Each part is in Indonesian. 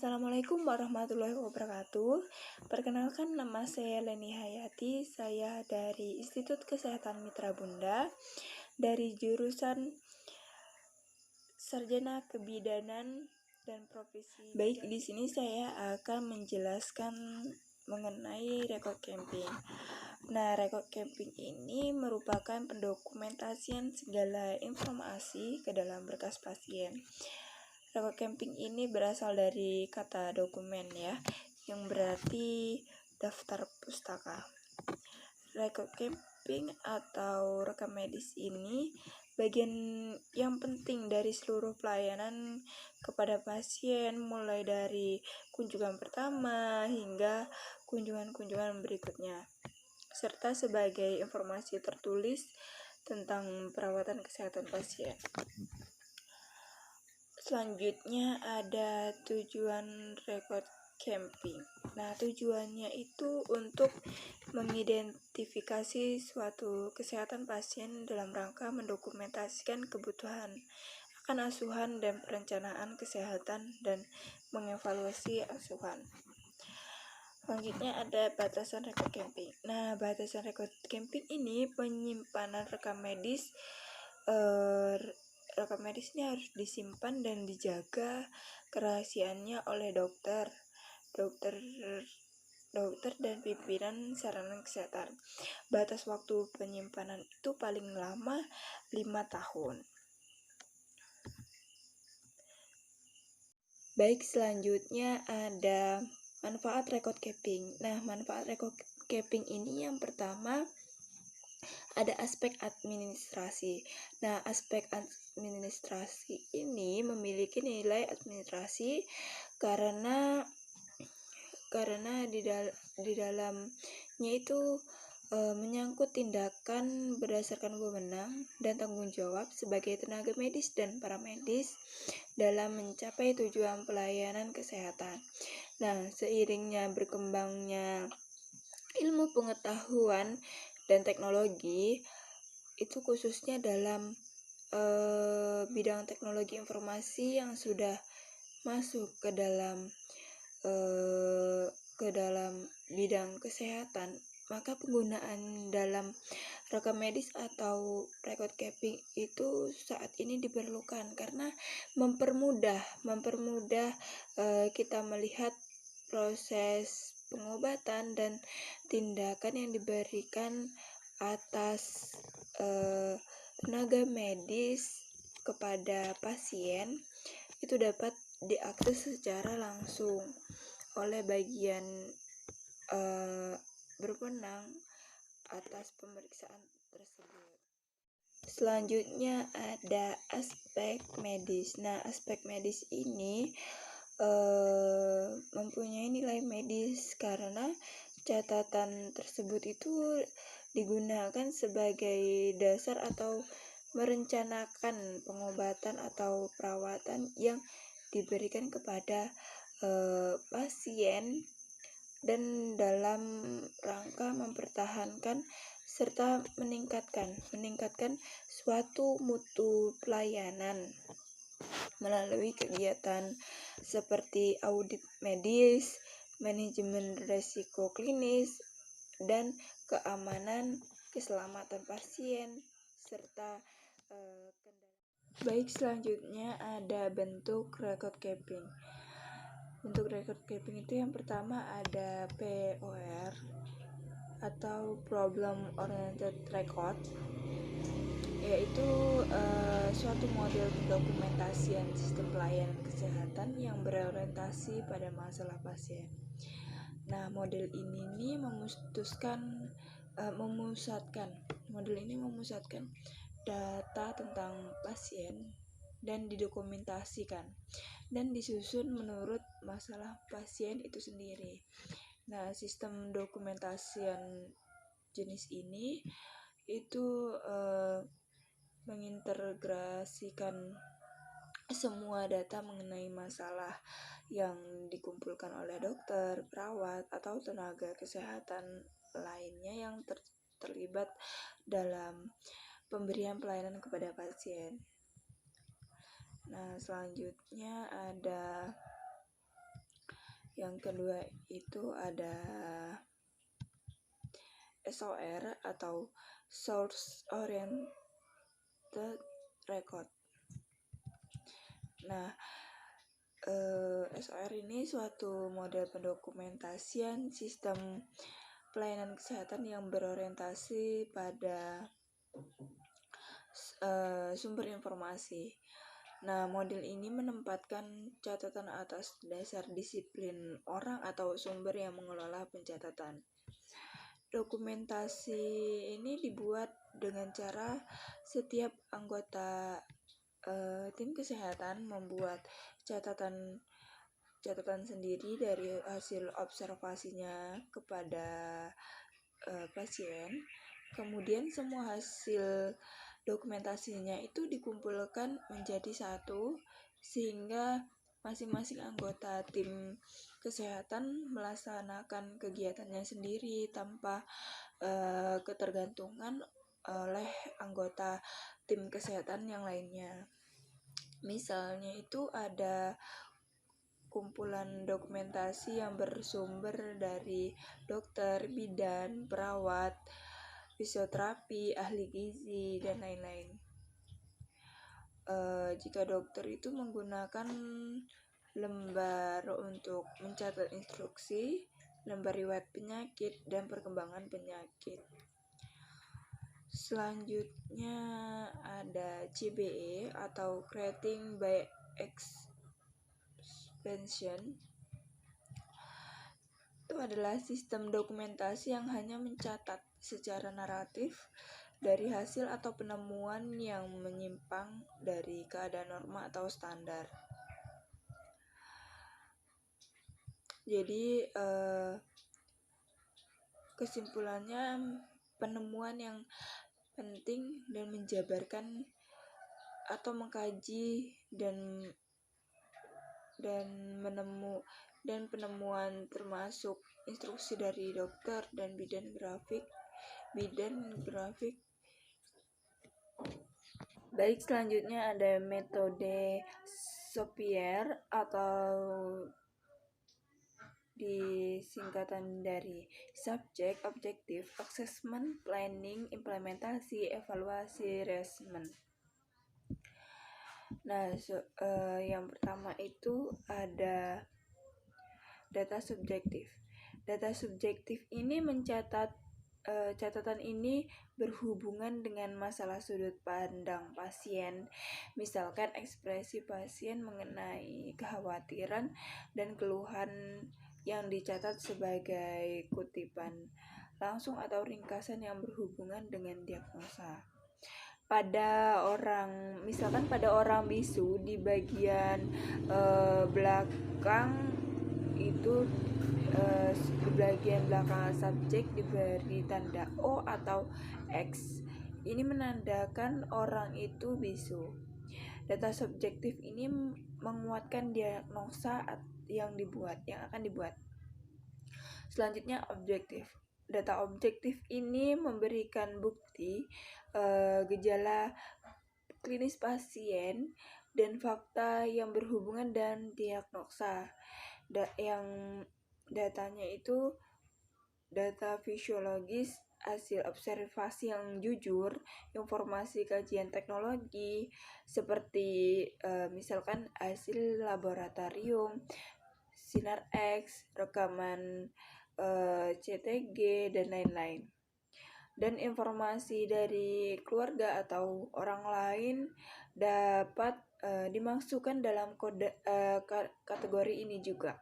Assalamualaikum warahmatullahi wabarakatuh. Perkenalkan, nama saya Leni Hayati. Saya dari Institut Kesehatan Mitra Bunda dari jurusan Sarjana Kebidanan dan Profesi. Baik, di sini saya akan menjelaskan mengenai record keeping. Nah, record keeping ini merupakan pendokumentasian segala informasi ke dalam berkas pasien. Record keeping ini berasal dari kata dokumen ya, yang berarti daftar pustaka. Record keeping atau rekam medis ini bagian yang penting dari seluruh pelayanan kepada pasien, mulai dari kunjungan pertama hingga kunjungan-kunjungan berikutnya, serta sebagai informasi tertulis tentang perawatan kesehatan pasien. Selanjutnya ada tujuan record keeping. Nah, tujuannya itu untuk mengidentifikasi suatu kesehatan pasien dalam rangka mendokumentasikan kebutuhan akan asuhan dan perencanaan kesehatan dan mengevaluasi asuhan. Selanjutnya ada batasan record keeping. Nah, batasan record keeping ini penyimpanan rekam medis. Rekam medis ini harus disimpan dan dijaga kerahasiaannya oleh dokter dan pimpinan sarana kesehatan. Batas waktu penyimpanan itu paling lama 5 tahun. Baik, selanjutnya ada manfaat record keeping. Nah, manfaat record keeping ini yang pertama ada aspek administrasi. Nah, aspek administrasi ini memiliki nilai administrasi karena di dalamnya itu menyangkut tindakan berdasarkan wewenang dan tanggung jawab sebagai tenaga medis dan paramedis dalam mencapai tujuan pelayanan kesehatan. Nah, seiringnya berkembangnya ilmu pengetahuan dan teknologi, itu khususnya dalam bidang teknologi informasi yang sudah masuk ke dalam bidang kesehatan, maka penggunaan dalam rekam medis atau record keeping itu saat ini diperlukan karena mempermudah kita melihat proses pengobatan dan tindakan yang diberikan atas tenaga medis kepada pasien itu dapat diakses secara langsung oleh bagian berwenang atas pemeriksaan tersebut. Selanjutnya ada aspek medis. Nah, aspek medis ini mempunyai nilai medis karena catatan tersebut itu digunakan sebagai dasar atau merencanakan pengobatan atau perawatan yang diberikan kepada pasien dan dalam rangka mempertahankan serta meningkatkan suatu mutu pelayanan melalui kegiatan seperti audit medis, manajemen risiko klinis, dan keamanan keselamatan pasien serta Baik, selanjutnya ada bentuk record keeping. Bentuk record keeping itu yang pertama ada POR atau Problem Oriented Record, yaitu suatu model pendokumentasian sistem pelayanan kesehatan yang berorientasi pada masalah pasien. Nah, model ini memusatkan data tentang pasien dan didokumentasikan dan disusun menurut masalah pasien itu sendiri. Nah, sistem dokumentasian jenis ini itu mengintegrasikan semua data mengenai masalah yang dikumpulkan oleh dokter, perawat, atau tenaga kesehatan lainnya yang terlibat dalam pemberian pelayanan kepada pasien. Nah, selanjutnya ada Yang kedua itu ada SOR atau Source Oriented Record. Nah, SOR ini suatu model pendokumentasian sistem pelayanan kesehatan yang berorientasi pada sumber informasi. Nah, model ini menempatkan catatan atas dasar disiplin orang atau sumber yang mengelola pencatatan. Dokumentasi ini dibuat dengan cara setiap anggota tim kesehatan membuat catatan sendiri dari hasil observasinya kepada pasien. Kemudian semua hasil dokumentasinya itu dikumpulkan menjadi satu sehingga masing-masing anggota tim kesehatan melaksanakan kegiatannya sendiri tanpa ketergantungan oleh anggota tim kesehatan yang lainnya. Misalnya itu ada kumpulan dokumentasi yang bersumber dari dokter, bidan, perawat, fisioterapi, ahli gizi, dan lain-lain. Jika dokter itu menggunakan lembar untuk mencatat instruksi, lembar riwayat penyakit, dan perkembangan penyakit. Selanjutnya ada CBE atau Creating by Expansion. Itu adalah sistem dokumentasi yang hanya mencatat secara naratif dari hasil atau penemuan yang menyimpang dari keadaan norma atau standar. Jadi kesimpulannya, penemuan yang penting dan menjabarkan atau mengkaji dan penemuan termasuk instruksi dari dokter dan bidan grafik. Baik, selanjutnya ada metode SOPIER atau disingkatan dari Subject, Objective, Assessment, Planning, Implementasi, Evaluasi, Assessment. Nah, yang pertama itu ada data subjektif. Data subjektif ini mencatat catatan ini berhubungan dengan masalah sudut pandang pasien, misalkan ekspresi pasien mengenai kekhawatiran dan keluhan yang dicatat sebagai kutipan langsung atau ringkasan yang berhubungan dengan diagnosa. Misalkan pada orang bisu di bagian belakang itu di bagian belakang subjek diberi tanda O atau X. Ini menandakan orang itu bisu. Data subjektif ini menguatkan diagnosa yang akan dibuat. Selanjutnya objektif. Data objektif ini memberikan bukti gejala klinis pasien dan fakta yang berhubungan dan diagnosa. Yang datanya itu data fisiologis, hasil observasi yang jujur, informasi kajian teknologi seperti misalkan hasil laboratorium, sinar X, rekaman CTG, dan lain-lain. Dan informasi dari keluarga atau orang lain dapat dimasukkan dalam kategori ini juga.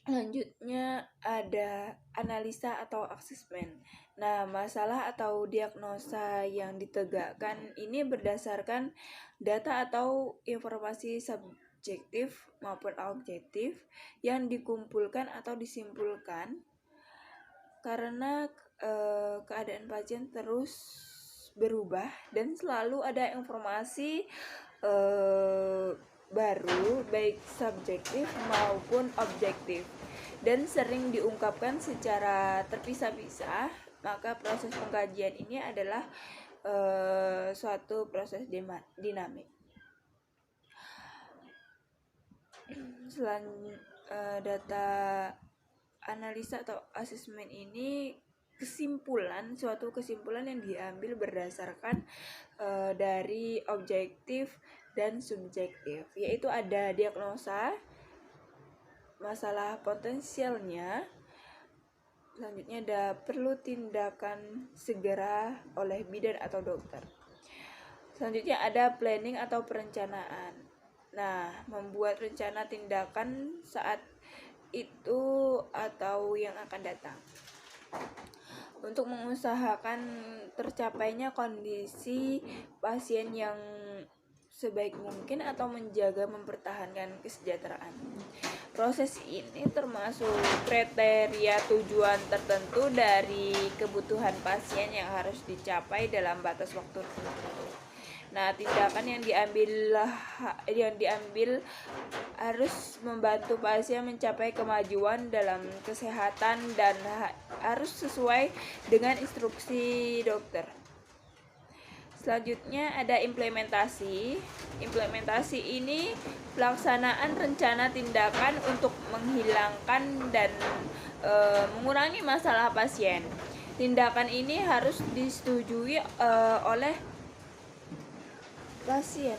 Selanjutnya ada analisa atau assessment. Nah, masalah atau diagnosa yang ditegakkan ini berdasarkan data atau informasi subjektif maupun objektif yang dikumpulkan atau disimpulkan karena keadaan pasien terus berubah dan selalu ada informasi baru baik subjektif maupun objektif dan sering diungkapkan secara terpisah-pisah. Maka proses pengkajian ini adalah suatu proses dinamik. Data analisa atau asesmen ini suatu kesimpulan yang diambil berdasarkan dari objektif dan subjektif, yaitu ada diagnosa masalah potensialnya, selanjutnya ada perlu tindakan segera oleh bidan atau dokter, selanjutnya ada planning atau perencanaan. Nah, membuat rencana tindakan saat itu atau yang akan datang untuk mengusahakan tercapainya kondisi pasien yang sebaik mungkin atau menjaga mempertahankan kesejahteraan. Proses ini termasuk kriteria tujuan tertentu dari kebutuhan pasien yang harus dicapai dalam batas waktu tertentu. Nah, tindakan yang diambil harus membantu pasien mencapai kemajuan dalam kesehatan dan harus sesuai dengan instruksi dokter. Selanjutnya ada implementasi. Implementasi ini pelaksanaan rencana tindakan untuk menghilangkan dan mengurangi masalah pasien. Tindakan ini harus disetujui oleh pasien.